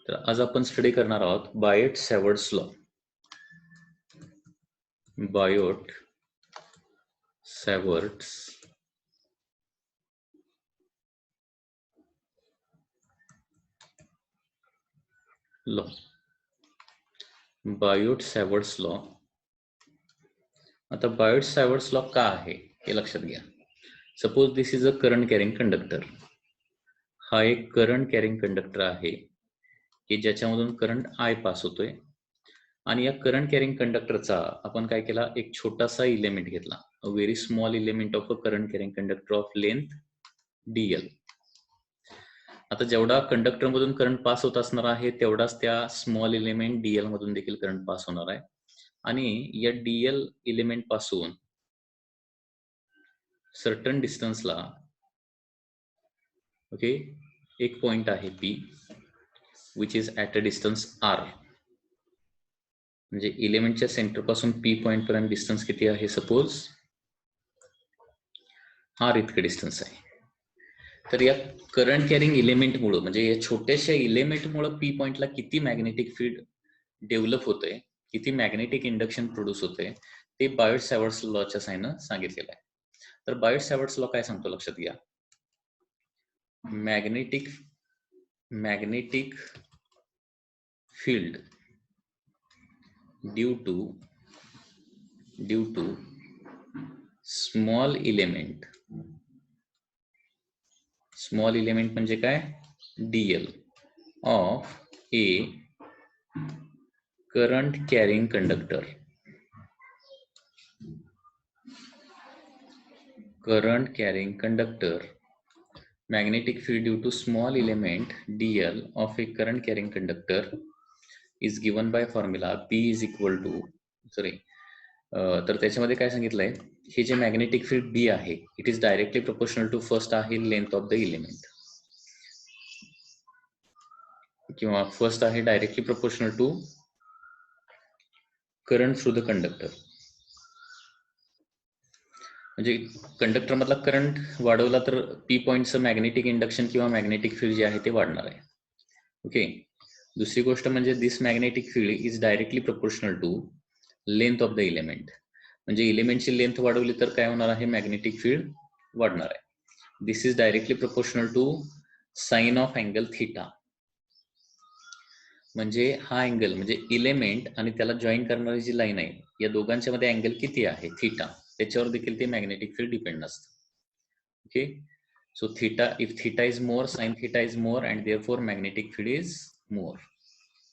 तर आज आपण स्टडी करणार आहोत बायोट-सॅवर्ट्स लॉ. बायोट-सॅवर्ट्स लॉ. बायोट-सॅवर्ट्स लॉ. आता बायोट-सॅवर्ट्स लॉ का आहे हे लक्षात घ्या. Suppose this is a current carrying conductor. हा एक करंट कॅरिंग कंडक्टर आहे की ज्याच्यामधून करंट आय पास होतोय आणि या करंट कॅरिंग कंडक्टरचा आपण काय केला, एक छोटासा इलेमेंट घेतला, a very small element of a current carrying conductor of length Diehl. आता जेवढा कंडक्टर मधून करंट पास होत असणार आहे तेवढाच त्या स्मॉल इलेमेंट डीएल मधून देखील करंट पास होणार आहे. आणि या डीएल इलेमेंट पासून सर्टन डिस्टन्सला ओके एक पॉइंट आहे P which is at a distance R. म्हणजे इलेमेंटच्या सेंटर पासून पी पॉइंट पर्यंत डिस्टन्स किती आहे, सपोज आर इतकं डिस्टन्स आहे. तर या करंट कॅरिंग इलेमेंटमुळे म्हणजे या छोट्याशा इलेमेंटमुळे पी पॉइंटला किती मॅग्नेटिक फील्ड डेव्हलप होतंय, किती मॅग्नेटिक इंडक्शन प्रोड्यूस होतंय, ते बायोट-सॅवर्ट्स लॉच्या साहाय्यानं सांगितलेलं आहे. तर बायोट-सॅवर्ट्स लॉ काय सांगतो लक्षात घ्या. Magnetic field due to small element म्हणजे काय, DL of a current carrying conductor. Magnetic field due to small element dl of a current carrying conductor is given by formula B is equal to तर त्याच्यामध्ये काय सांगितलंय, हे जे magnetic field B आहे it is directly proportional to first आहे length of the element, किंवा first आहे directly proportional to current through the conductor. म्हणजे कंडक्टर मधला करंट वाढवला तर पी पॉइंटचं मॅग्नेटिक इंडक्शन किंवा मॅग्नेटिक फील्ड जे आहे ते वाढणार आहे. ओके. दुसरी गोष्ट म्हणजे this magnetic field is directly proportional to length of the element. म्हणजे इलेमेंटची लेंथ वाढवली तर काय होणार आहे, मॅग्नेटिक फील्ड वाढणार आहे. This is directly proportional to sine of angle theta. म्हणजे हा अँगल म्हणजे इलेमेंट आणि त्याला जॉईन करणारी जी लाईन आहे या दोघांच्या मध्ये अँगल किती आहे, थिटा, त्याच्यावर देखील ते मॅग्नेटिक फील्ड डिपेंड असतं. Okay. So theta, if theta is more sine theta is more and therefore magnetic field is more.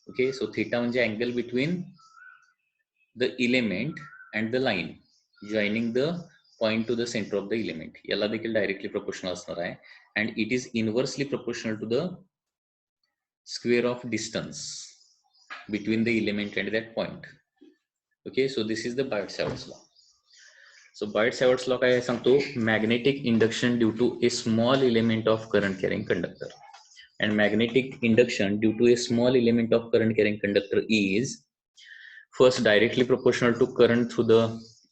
Okay. So theta म्हणजे angle between the element and the line joining the point to the centre of the element, याला देखील directly proportional असणार आहे. And it is inversely proportional to the square of distance between the element and that point. Okay, so this is the Biot-Savart's law. So Biot-Savart's law काय सांगतो, magnetic induction due to a small element of current carrying conductor, and magnetic induction due to a small element of current carrying conductor is first directly proportional to current through the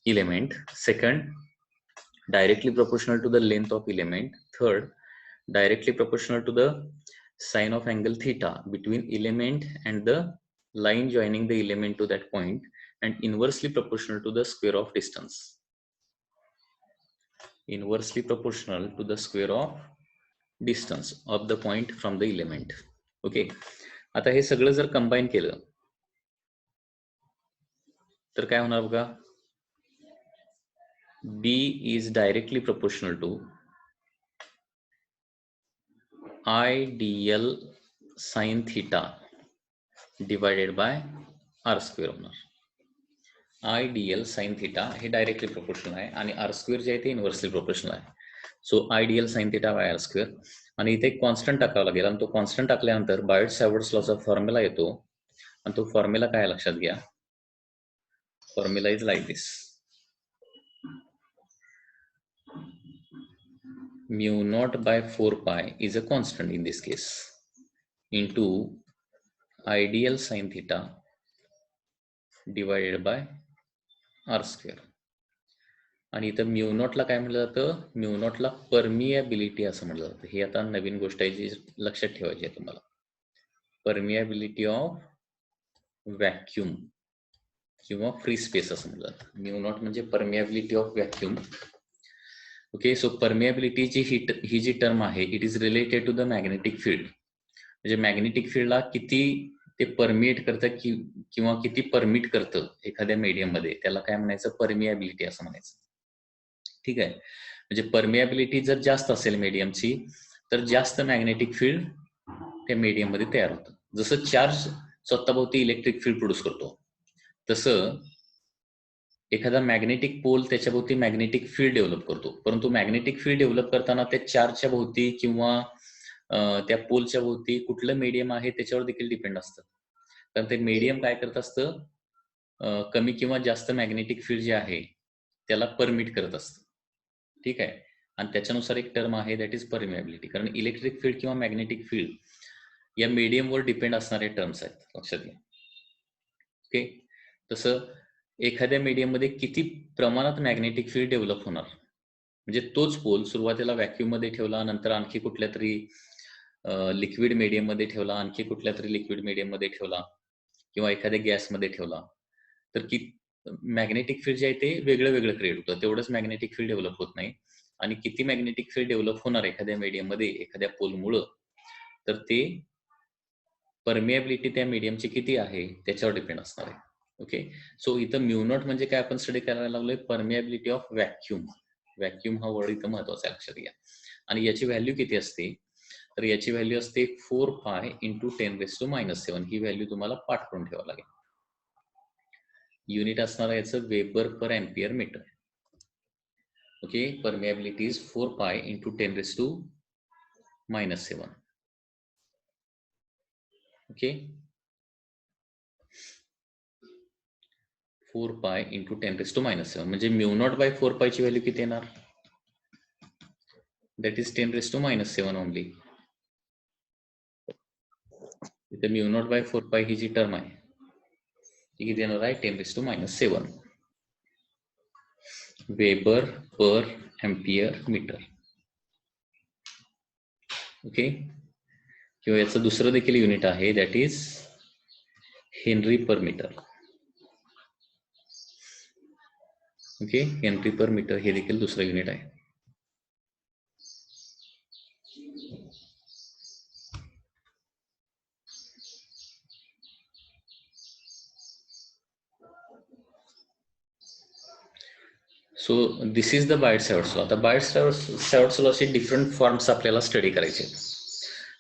element, second directly proportional to the length of element, third directly proportional to the sine of angle theta between element and the line joining the element to that point, and inversely proportional to the square of distance. Inversely proportional to the square of distance of the point from the element. Okay. आता हे सगळं जर combine केलं तर काय होणार बघा, B is directly proportional to I dl sin theta divided by r square होणार. I dl sin theta हे डायरेक्टली प्रोपोर्शनल आहे आणि r स्क्वेअर जे आहे ते इनव्हर्सली प्रोपोर्शनल आहे. So I dl sin theta by r square, आणि इथे एक कॉन्स्टंट टाकावा लागेल, आणि तो कॉन्स्टंट टाकल्यानंतर बायोट-सॅवर्ट्स लॉचा फॉर्म्युला येतो, आणि तो फॉर्म्युला काय लक्षात घ्या, formula is like this. mu naught by 4 pi is a constant in this case into ideal sin theta divided by r square. आणि इथं म्यू नॉटला काय म्हटलं जातं, म्यू नॉटला परमिएबिलिटी असं म्हटलं जातं. ही आता नवीन गोष्ट आहे जी लक्षात ठेवायची आहे तुम्हाला. परमिएबिलिटी ऑफ व्हॅक्यूम किंवा फ्री स्पेस असं म्हणतात. म्यू नॉट म्हणजे permeability of vacuum. Okay, so परमिएबिलिटीची ही जी टर्म आहे it is related to the magnetic field. म्हणजे मॅग्नेटिक फील्डला किती ते परमिएट करतं किंवा किती परमिट करतं एखाद्या मीडियम मध्ये, त्याला काय म्हणायचं, परमिएबिलिटी असं म्हणायचं. ठीक आहे, म्हणजे परमिएबिलिटी जर जास्त असेल मीडियमची तर जास्त मॅग्नेटिक फील्ड त्या मीडियम मध्ये तयार होतं. जसं चार्ज स्वतःभोवती इलेक्ट्रिक फील्ड प्रोड्यूस करतो तसं एखादा मॅग्नेटिक पोल त्याच्याभोवती मॅग्नेटिक फील्ड डेव्हलप करतो. परंतु मॅग्नेटिक फील्ड डेव्हलप करताना त्या चार्जच्या भोवती किंवा त्या पोलच्या भोवती कुठलं मीडियम आहे त्याच्यावर देखील डिपेंड असतं. कारण ते मीडियम काय करत असतं, कमी किंवा जास्त मॅग्नेटिक फील्ड जे आहे त्याला परमिट करत असतं. ठीक आहे, आणि त्याच्यानुसार एक टर्म आहे दॅट इज परमिएबिलिटी. कारण इलेक्ट्रिक फील्ड किंवा मॅग्नेटिक फील्ड या मीडियमवर डिपेंड असणारे टर्म्स आहेत, लक्षात घ्या. ओके, तसं एखाद्या मीडियम मध्ये किती प्रमाणात मॅग्नेटिक फील्ड डेव्हलप होणार, म्हणजे तोच पोल सुरुवातीला व्हॅक्यूम मध्ये ठेवला, नंतर आणखी कुठल्या तरी लिक्विड मीडियम मध्ये ठेवला, आणखी कुठल्या तरी लिक्विड मीडियम मध्ये ठेवला किंवा एखाद्या गॅस मध्ये ठेवला, तर की मॅग्नेटिक फील्ड जे आहे ते वेगळं वेगळं क्रिएट होतं. तेवढंच मॅग्नेटिक फील्ड डेव्हलप होत नाही. आणि किती मॅग्नेटिक फील्ड डेव्हलप होणार एखाद्या मीडियम मध्ये एखाद्या पोलमुळं, तर ते परमिएबिलिटी त्या मीडियमची किती आहे त्याच्यावर डिपेंड असणार आहे. ओके, सो इथं म्यू नॉट म्हणजे काय आपण स्टडी करायला लागलोय, परमिएबिलिटी ऑफ व्हॅक्यूम. व्हॅक्यूम हा वर्ड इथं महत्वाचा आहे, लक्षात घ्या. आणि याची व्हॅल्यू किती असते, तर याची व्हॅल्यू असते 4 पाय इंटू 10⁻⁷. ही व्हॅल्यू तुम्हाला पाठ करून ठेवावं लागेल. युनिट असणार आहे याचं weber per ampere metre. Okay, permeability is 4 pi into 10⁻⁷. Okay, 4 pi into 10⁻⁷. म्हणजे म्यू नॉट बाय 4 पायची व्हॅल्यू किती येणार, दॅट इज 10⁻⁷ ओनली. इथे म्यू नॉट बाय 4 पाय ही जी टर्म आहे ती किती येणार आहे, 10⁻⁷ weber per ampere metre. Okay, किंवा याचं दुसरं देखील युनिट आहे that is henry per metre. Okay, henry per metre हे देखील दुसरं युनिट आहे. So this is the Biot Savart's law. आता बायट-सॅवर्ट्स लॉचे डिफरंट फॉर्म्स आपल्याला स्टडी करायचे.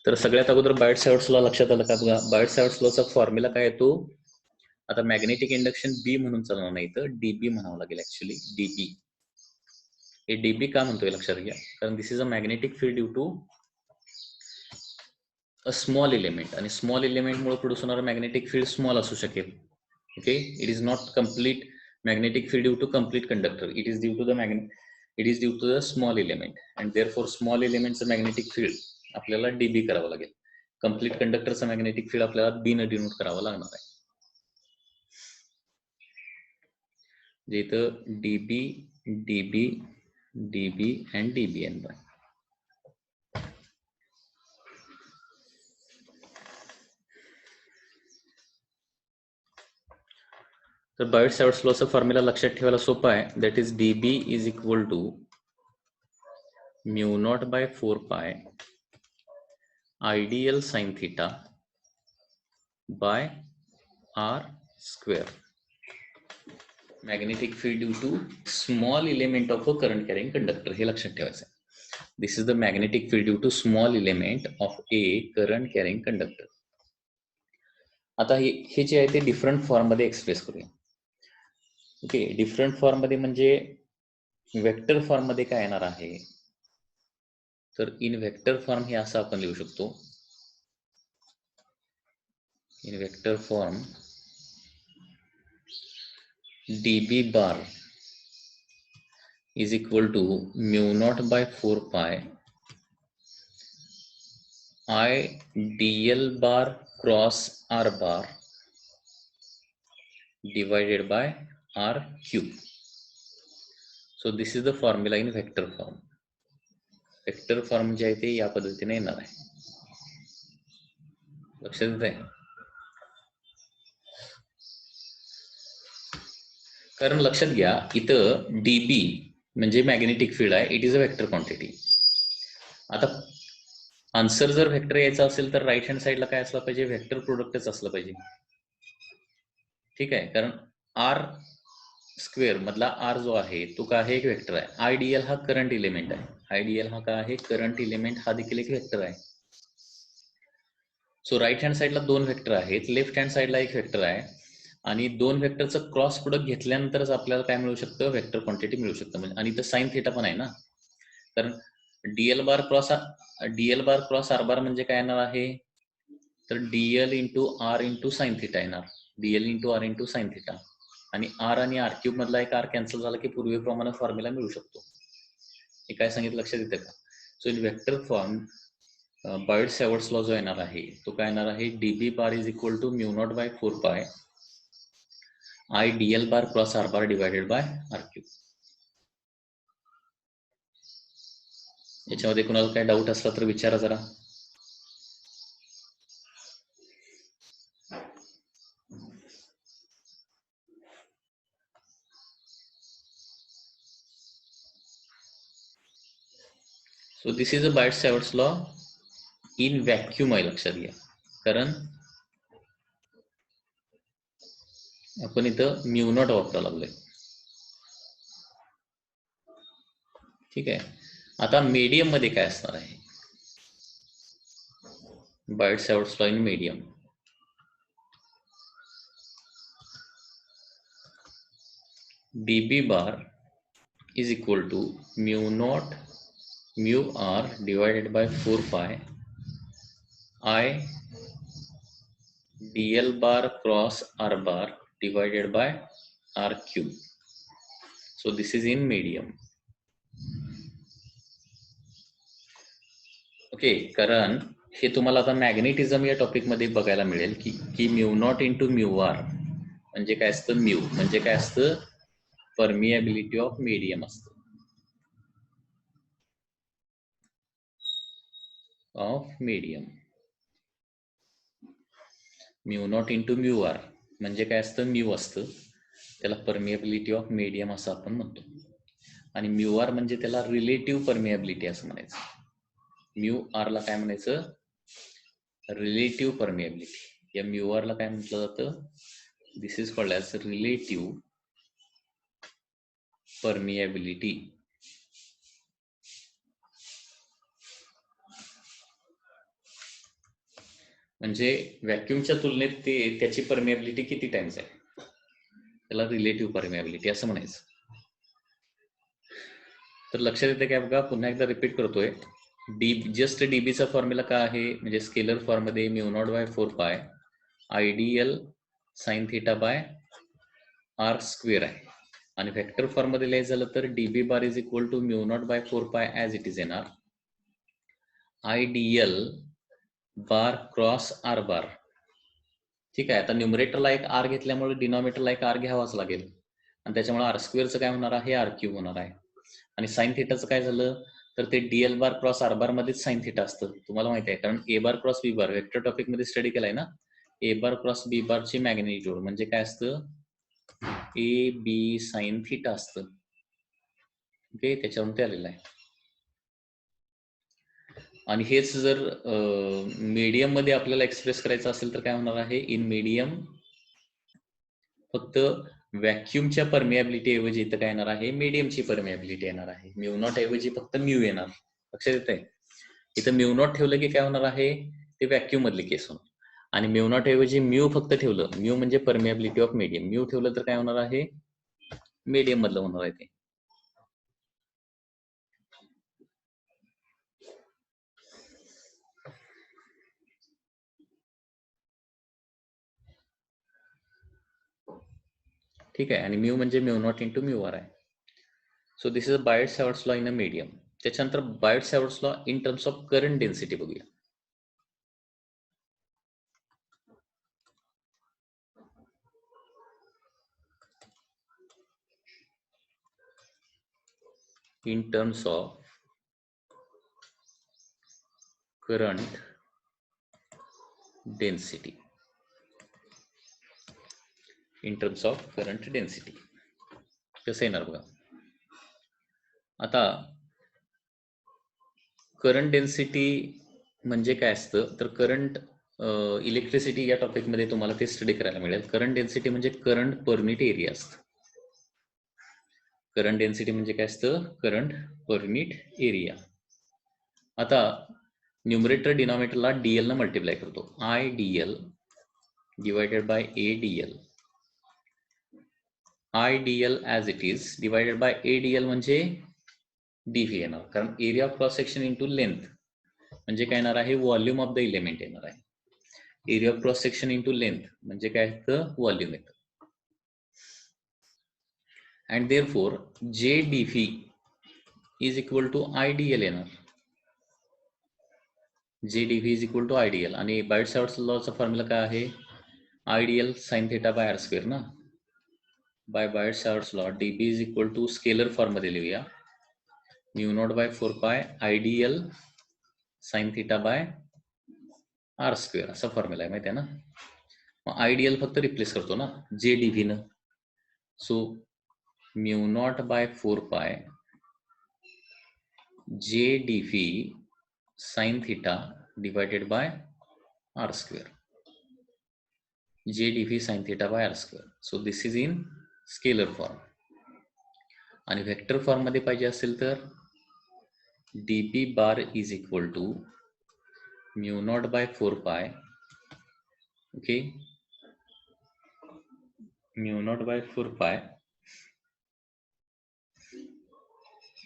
तर सगळ्यात अगोदर बायट-सॅवर्ट्स लॉ लक्षात आलं का बघा. बायट-सॅवर्ट्स लॉचा फॉर्म्युला काय येतो, आता मॅग्नेटिक इंडक्शन बी म्हणून चालणार नाही तर डीबी म्हणावं लागेल. ऍक्च्युली डीबी, हे डीबी का म्हणतोय लक्षात घ्या, कारण this is a magnetic field due to a small element, आणि स्मॉल एलिमेंट मुळे प्रोड्यूस होणारं मॅग्नेटिक फील्ड स्मॉल असू शकेल. Okay, it is not complete magnetic field due to complete conductor. It is due to the small element, and therefore small elements magnetic field आपल्याला dB करावं लागेल. complete conductor चा magnetic field आपल्याला B ने denote करावं लागणार आहे. जे इथं dB, dB, dB and dBn by. तर बायट-सॅवर्ट्स लॉचा फॉर्म्युला लक्षात ठेवायला सोपा आहे. That is dB is equal to mu not by 4 pi ideal sine theta by r square. Magnetic field due to small element of a current carrying conductor, हे लक्षात ठेवायचं आहे. This is the magnetic field due to small element of a current carrying conductor. आता हे जे आहे ते different form मध्ये एक्सप्रेस करूया. ओके, डिफरंट फॉर्म मध्ये म्हणजे वेक्टर फॉर्म मध्ये काय येणार आहे, तर इन वेक्टर फॉर्म हे असं आपण लिहू शकतो. In vector form dB bar is equal to mu naught by 4 pi I dl bar cross r bar divided by r cube. So this is the formula in vector form. Vector form जे आहे ते या पद्धतीने येणार आहे. लक्षात येत आहे? कारण लक्षात घ्या इथं डीबी म्हणजे मॅग्नेटिक फील्ड आहे, it is a vector quantity. आता आन्सर जर व्हेक्टर यायचा असेल तर राईट हँड साईडला काय असलं पाहिजे, व्हेक्टर प्रोडक्टच असलं पाहिजे. ठीक आहे, कारण आर स्क्वेअर मधला आर जो आहे तो काय आहे, एक व्हेक्टर आहे. आयडीएल हा करंट इलेमेंट आहे, आयडीएल हा काय आहे, करंट इलेमेंट, हा देखील एक व्हेक्टर आहे. सो राईट हँड साईडला दोन व्हेक्टर आहेत, लेफ्ट हँड साईडला एक व्हेक्टर आहे, आणि दोन व्हेक्टरचं क्रॉस प्रोडक्ट घेतल्यानंतरच आपल्याला काय मिळू शकतं, व्हेक्टर क्वांटिटी मिळू शकतं. म्हणजे आणि इथं साइन थिटा पण आहे ना, कारण dl bar cross R bar म्हणजे काय येणार आहे, तर dl into R into sine theta येणार, dl into R into sine theta. आणि आर आणि आर क्यूब मधला एक आर कॅन्सल झाला की पूर्वीप्रमाणे फॉर्म्युला मिळू शकतो. हे काय सांगितलं लक्षात येतं का? So in vector form Biot Savart's law जो येणार आहे तो काय येणार आहे, dB bar is equal to mu not by 4 pi I Diehl bar cross R bar divided by R cube. याच्यामध्ये कुणाला काय डाऊट असला तर विचारा जरा. So this is a Biot Savart's law in vacuum आहे, लक्षात घ्या. कारण आपण इथं म्यू नॉट वापरायला लागलोय. ठीक आहे, आता मीडियम मध्ये काय असणार आहे, Biot Savart's law in medium. dB bar is equal to mu naught mu r divided by 4 pi I dl bar cross r bar divided by r cube. So this is in medium. Okay, कारण हे तुम्हाला आता magnetism या topic मध्ये बघायला मिळेल की mu not into mu R म्हणजे काय असतं, म्यू म्हणजे काय असतं, परमिएबिलिटी ऑफ मीडियम असतं, of medium. Mu not into mu R म्हणजे काय असतं, म्यू असतं, त्याला परमिएबिलिटी ऑफ मीडियम असं आपण म्हणतो. आणि म्यू आर म्हणजे त्याला रिलेटिव्ह परमिएबिलिटी असं म्हणायचं. म्यू आर ला काय म्हणायचं, रिलेटिव्ह परमिएबिलिटी. या म्यू आर ला काय म्हटलं जातं, this is called as relative permeability. म्हणजे व्हॅक्यूमच्या तुलनेत त्याची परमिएबिलिटी किती टाइम्स आहे, त्याला रिलेटिव्ह परमिएबिलिटी असं म्हणायचं. तर लक्षात येते काय बघा, पुन्हा एकदा रिपीट करतोय. जस्ट डीबीचा फॉर्म्युला काय आहे, म्हणजे स्केलर फॉर्म मध्ये mu not by 4 pi IDLE sine theta by R square आहे. आणि व्हेक्टर फॉर्म मध्ये लिहायचं झालं तर dB bar is equal to mu not by 4 pi as it is येणार IDL bar cross R bar. ठीक आहे, आता न्यूमरेटरला एक आर घेतल्यामुळे डिनॉमिनेटरला एक आर घ्यावाच लागेल, आणि त्याच्यामुळे आर स्क्वेअरचं काय होणार आहे, आर क्यूब होणार आहे. आणि साइन थिटाचं काय झालं, तर ते dl bar cross R bar मध्येच साइन थिटा असतं, तुम्हाला माहिती आहे, कारण A bar cross B bar vector topic मध्ये स्टडी केलाय ना. ए बार क्रॉस बी बार ची मॅग्निट्यूड म्हणजे काय असतं, ए बी साइन थिटा असतं. ओके, त्याच्यावरून ते आलेलं आहे. आणि हेच जर मीडियम मध्ये आपल्याला एक्सप्रेस करायचं असेल तर काय होणार आहे, इन मीडियम फक्त व्हॅक्यूमच्या परमिएबिलिटी ऐवजी इथं काय येणार आहे, मीडियमची परमिएबिलिटी येणार आहे. म्यू नॉट ऐवजी फक्त म्यू येणार. लक्षात येत आहे, इथं म्यू नॉट ठेवलं की काय होणार आहे, ते व्हॅक्यूम मधली केस होणार. आणि म्यू नॉट ऐवजी म्यू फक्त ठेवलं, म्यू म्हणजे परमिएबिलिटी ऑफ मीडियम, म्यू ठेवलं तर काय होणार आहे, मीडियम मधलं होणार आहे ते. ठीक आहे, आणि म्यू म्हणजे mu not into mu R आहे. So this is Biot Savart's law in a medium. त्याच्यानंतर Biot Savart's law in terms of current density बघूया. in terms of current density in terms of current density. कसं येणार बघा. आता current density म्हणजे काय असतं तर करंट इलेक्ट्रिसिटी या टॉपिकमध्ये तुम्हाला ते स्टडी करायला मिळेल. करंट डेन्सिटी म्हणजे करंट पर युनिट एरिया असतं. करंट डेन्सिटी म्हणजे काय असतं करंट पर युनिट एरिया. आता न्यूमरेटर डिनॉमिनेटरला डीएल न मल्टिप्लाय करतो. I Diehl divided by A Diehl. I Diehl as it is divided by A Diehl म्हणजे डीव्ही येणार. कारण area of cross section into length म्हणजे काय येणार आहे व्हॉल्यूम ऑफ द इलेमेंट येणार आहे. Area of cross section into length म्हणजे काय असतं व्हॉल्यूम येतं. And therefore J dV is equal to I dl येणार. J dV is equal to I dl. आणि बायट-सॅवर्ट्स लॉचा फॉर्म्युला काय आहे I dl sine theta by R square ना. By Biot Savart's law dB is equal to scalar form मध्ये लिहूया mu not by 4 pi IDLE sine theta by R square असा formula आहे माहिती आहे ना. मग आयडीएल फक्त रिप्लेस करतो ना जे डीव्ही न. So mu naught by 4 pi J dV sine theta divided by R square. J dV sine theta by R square. So this is in scalar form. आणि व्हेक्टर फॉर्म मध्ये पाहिजे असेल तर dB bar is equal to mu not by 4 pi okay mu not by 4 pi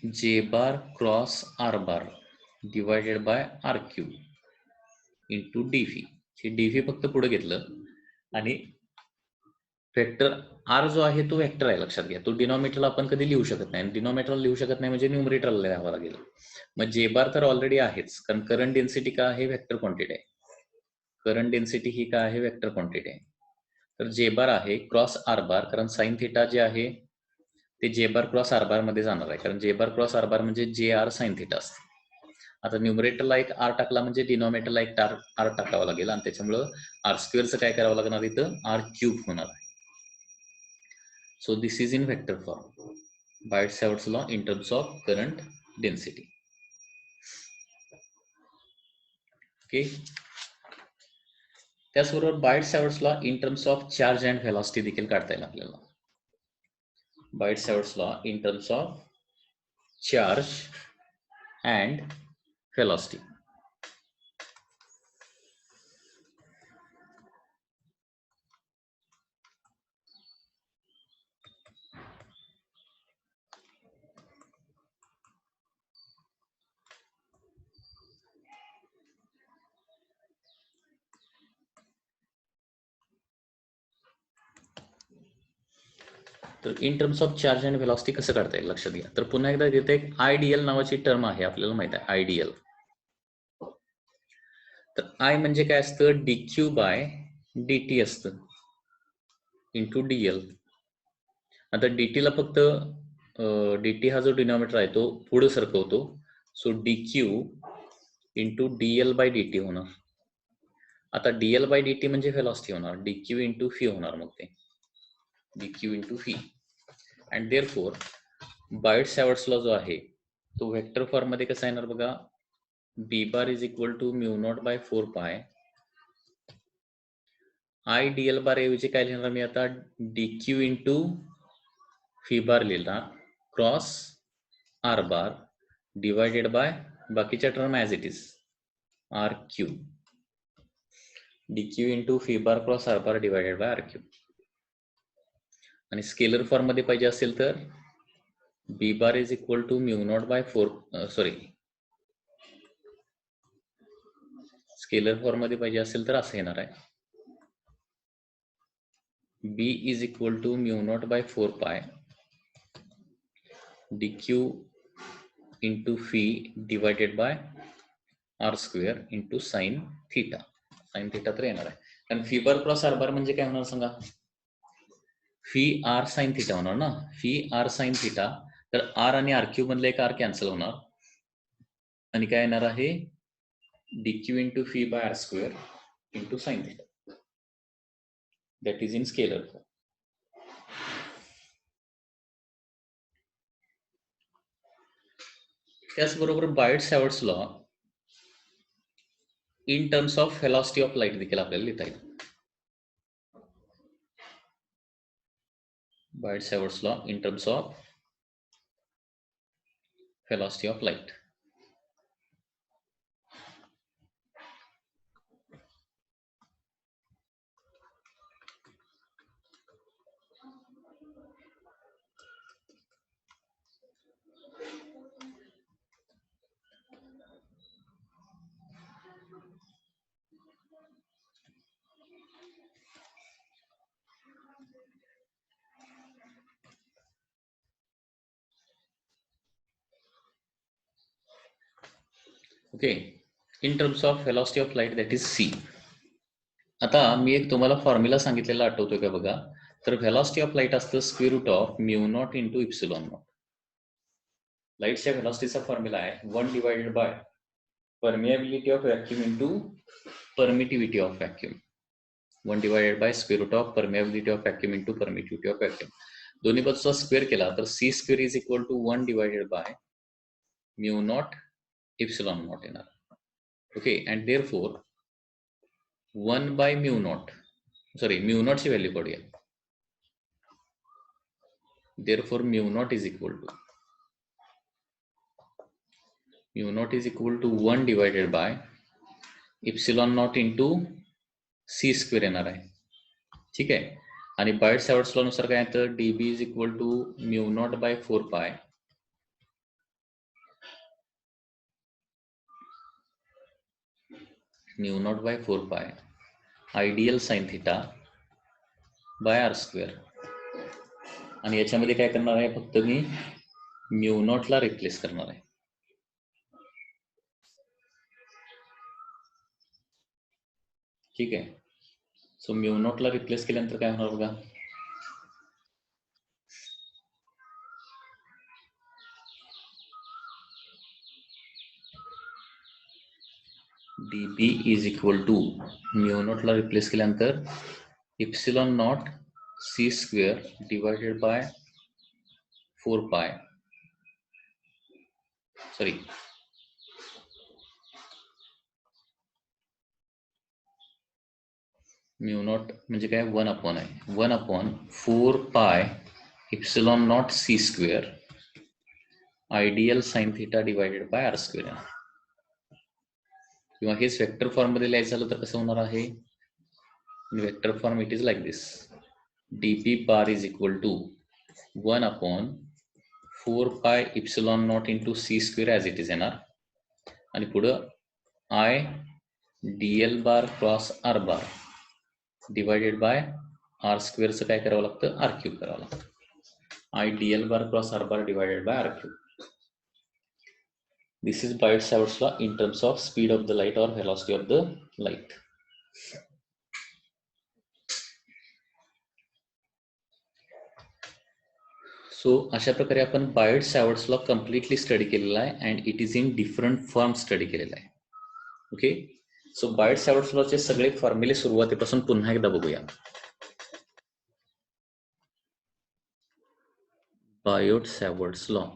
J bar cross R bar divided by R cube into dV. हे dV फक्त पुढे घेतलं आणि वेक्टर आर जो आहे तो वेक्टर आहे लक्षात घ्या. तो डिनॉमिनेटरला आपण कधी लिहू शकत नाही. डिनॉमिनेटरला लिहू शकत नाही म्हणजे न्यूमरेटरला लिहावं लागेल. मग जे बार तर ऑलरेडी आहेच कारण करंट डेन्सिटी काय आहे वेक्टर क्वांटिटी आहे. करंट डेन्सिटी ही काय आहे वेक्टर क्वांटिटी आहे. तर जे बार आहे क्रॉस आर बार कारण साइन थिटा जे आहे ते जे बार क्रॉस आर बार मध्ये जाणार आहे कारण जे बार क्रॉस आर बार म्हणजे जे आर साइन थिटा असते. आता न्यूमरेटरला एक आर टाकला म्हणजे डिनॉमिनेटरला एक आर टाकावा लागेल आणि त्याच्यामुळं आर स्क्वेअरचं काय करावं लागणार इथं आर क्यूब होणार आहे. So this is in vector form. Biot-Savart's law in terms of current density. Okay. त्याचबरोबर Biot Savart's law in terms of charge and velocity देखील काढता येईल आपल्याला. Biot Savart's law in terms of charge and velocity. तर in terms of charge and velocity कसं काढता येईल लक्षात घ्या. तर पुन्हा एकदा तिथे एक आयडीएल नावाची टर्म आहे आपल्याला माहित आहे आयडीएल. तर आय म्हणजे काय असतं डीक्यू बाय डीटी असतं इंटू डीएल. आता डीटीला फक्त डीटी हा जो डिनॉमिनेटर आहे तो पुढे सरकवतो. So d q into d l by d t होणार. आता डीएल बाय डीटी म्हणजे व्हेलॉसिटी होणार डीक्यू इंटू फी होणार मग ते d q into phi. And therefore Biot Savart's law जो आहे तो व्हेक्टर फॉर्म मध्ये कसा येणार बघा B bar is equal to mu not by 4 pi I Diehl बार ऐवजी काय लिहिणार मी आता डीक्यू इंटू फी बार लिहिला cross R bar divided by बाकीच्या term as it is r cube. D q into phi bar cross R bar divided by R cube. आणि scalar form मध्ये पाहिजे असेल तर B bar is equal to mu not by 4 scalar form मध्ये पाहिजे असेल तर असं येणार आहे B is equal to mu not by 4 pi d q into phi divided by R square into sine theta. Sign theta तर येणार आहे कारण fee bar cross R bar म्हणजे काय होणार सांगा फी आर साइन थिटा होणार ना. फी आर साइन थिटा तर आर आणि आर क्यूब मधले एक आर कॅन्सल होणार आणि काय येणार आहे d q into phi by R square into sin theta. That is in scalar form. त्याचबरोबर Biot Savart's law in terms of velocity of light देखील आपल्याला लिहिता येईल. Biot Savart's law in terms of velocity of light. Okay, in terms of velocity of light that is c. आता मी एक तुम्हाला formula सांगितलेला आठवतोय का बघा. तर व्हेलॉसिटी ऑफ लाईट असतं square root of mu not into epsilon not. लाईटच्या व्हेलॉसिटीचा फॉर्म्युला आहे 1 divided by permeability of vacuum into permittivity of vacuum. 1 divided by square root of permeability of vacuum into permittivity of vacuum. दोन्ही बाजूचा square केला तर c square is equal to 1 divided by mu not epsilon not येणार. Okay, and therefore 1 by mu not, sorry mu नॉटची value काढूया. Therefore mu naught is equal to 1 divided by epsilon not into c square येणार आहे. ठीक आहे, आणि बायट-सॅवर्ट्स law नुसार काय येतं dB is equal to mu not by 4 pi ideal sine theta by R square. आणि याच्यामध्ये काय करणार आहे, फक्त मी म्यू नॉटला रिप्लेस करणार आहे. ठीक आहे, सो म्यू नॉटला रिप्लेस केल्यानंतर काय होणार बघा. dB is equal to mu नॉटला रिप्लेस केल्यानंतर epsilon not c square divided by 4 pi, sorry mu naught म्हणजे काय 1 अपॉन आहे 1 upon 4 pi epsilon not c square ideal sine theta divided by R square. किंवा हेच वेक्टर फॉर्म मध्ये लिहायचं झालं तर कसं होणार आहे. Vector form it is like this. dp bar is equal to 1 upon 4 pi epsilon not into c square as it is येणार. आणि पुढं i dl bar cross r bar divided by r स्क्वेअरचं काय करावं लागतं, आर क्यूब करावं लागतं. i dl bar cross r bar divided by R cube. This is Biot-Savart's law in terms of speed of the light or velocity of the light. So अशा प्रकारे आपण बायट-सॅवर्ट्स law completely study केलेला आहे and it is in different form study केलेला आहे. Okay, so बायट-सॅवर्ट्स लॉचे सगळे फॉर्म्युले सुरुवातीपासून पुन्हा एकदा बघूया. बायट-सॅवर्ट्स लॉ,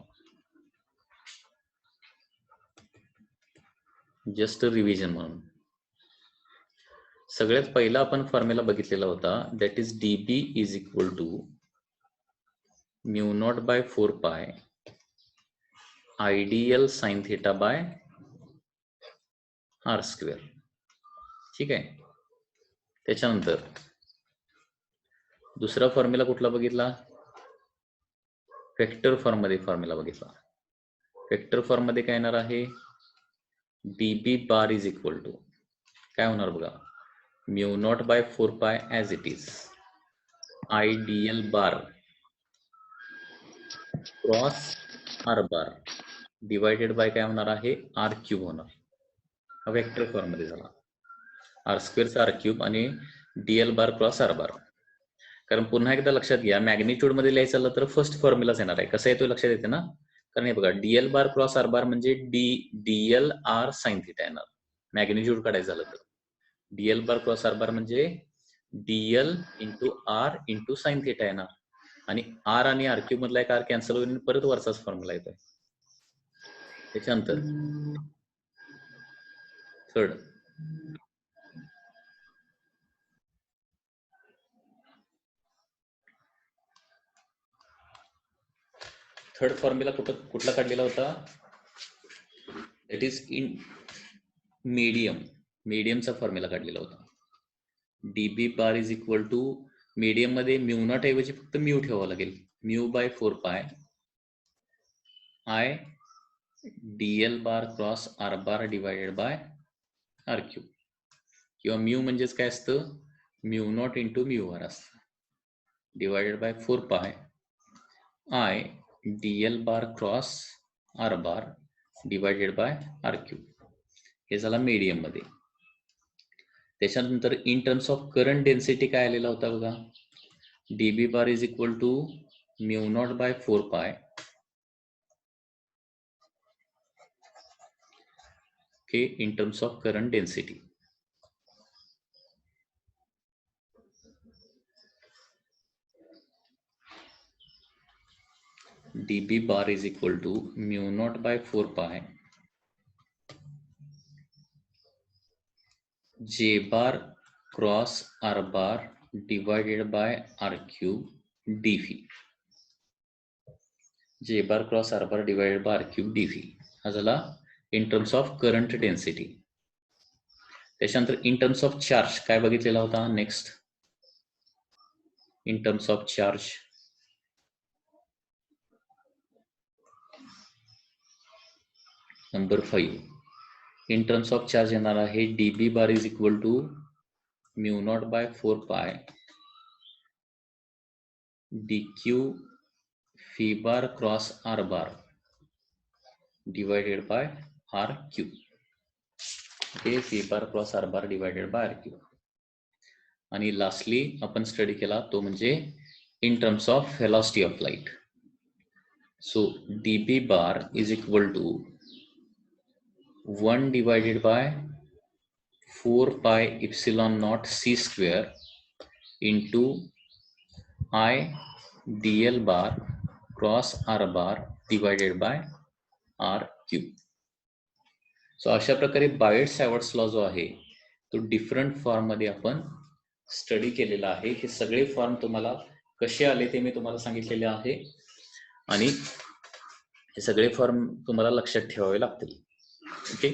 जस्ट रिव्हिजन म्हणून. सगळ्यात पहिला आपण फॉर्म्युला बघितलेला होता that is dB is equal to mu not by 4 pi ideal sine theta by R square. ठीक आहे, त्याच्यानंतर दुसरा फॉर्म्युला कुठला बघितला, वेक्टर फॉर्म मध्ये फॉर्म्युला बघितला. वेक्टर फॉर्म मध्ये काय येणार आहे, dB bar is equal to काय होणार बघा, mu not by 4 pi as it is ideal bar cross R bar divided by काय होणार आहे, आर क्यूब होणार. हा वेक्टर फॉर्म मध्ये झाला. आर स्क्वेअरचा आर क्यूब आणि DL bar cross R bar. कारण पुन्हा एकदा लक्षात घ्या, मॅग्निट्यूड मध्ये लिहायचं झालं तर फर्स्ट फॉर्म्युलाच येणार आहे. कसं येतो लक्षात येते ना, कारण हे बघा d l bar cross R bar म्हणजे डीएल आर साइन थिटा येणार मॅग्निट्यूड काढायचं झालं तर. D l bar cross R bar म्हणजे d l into R into sine theta येणार आणि आर आणि आर क्यूब मधला एक आर कॅन्सल होईल परत वरचाच फॉर्म्युला येतोय. त्याच्यानंतर थर्ड फॉर्म्युला कुठला काढलेला होता? दॅट इज इन मीडियमचा फॉर्म्युला काढलेला होता. DB bar is equal to medium मध्ये म्यू नॉट ऐवजी फक्त म्यू ठेवावं लागेल. Mu by 4 pi I Diehl bar cross R bar divided by R cube किंवा म्यू म्हणजेच काय असतं? Mu not into mu R असतं divided by 4 pi I Diehl bar cross R bar divided by R cube. हे झाला medium मध्ये. त्याच्यानंतर in terms of current density काय आलेला होता बघा? DB bar is equal to mu not by 4 pi okay in terms of current density. dB bar is equal to mu naught by 4 pi J bar cross R bar divided by R cube dV. J bar cross R bar divided by R cube dV हा झाला in terms of current density. त्याच्यानंतर in terms of charge काय बघितलेला होता? Next in terms of charge number 5 in terms of charge येणार आहे dB bar is equal to mu naught by 4 pi dq phi bar cross r bar divided by r cube. Okay, phi bar cross r bar divided by r cube. आणि lastly आपण study केला तो म्हणजे in terms of velocity of light. So dB bar is equal to 1 divided by 4 pi epsilon naught c square into I dl bar cross r bar divided by r cube. So अशा प्रकारे बायट-सॅवर्ट्स law जो आहे तो different form मध्ये आपण study केलेला आहे. हे सगळे फॉर्म तुम्हाला कसे आले ते मी तुम्हाला सांगितलेले आहे आणि हे सगळे फॉर्म तुम्हाला लक्षात ठेवावे लागतील. ओके.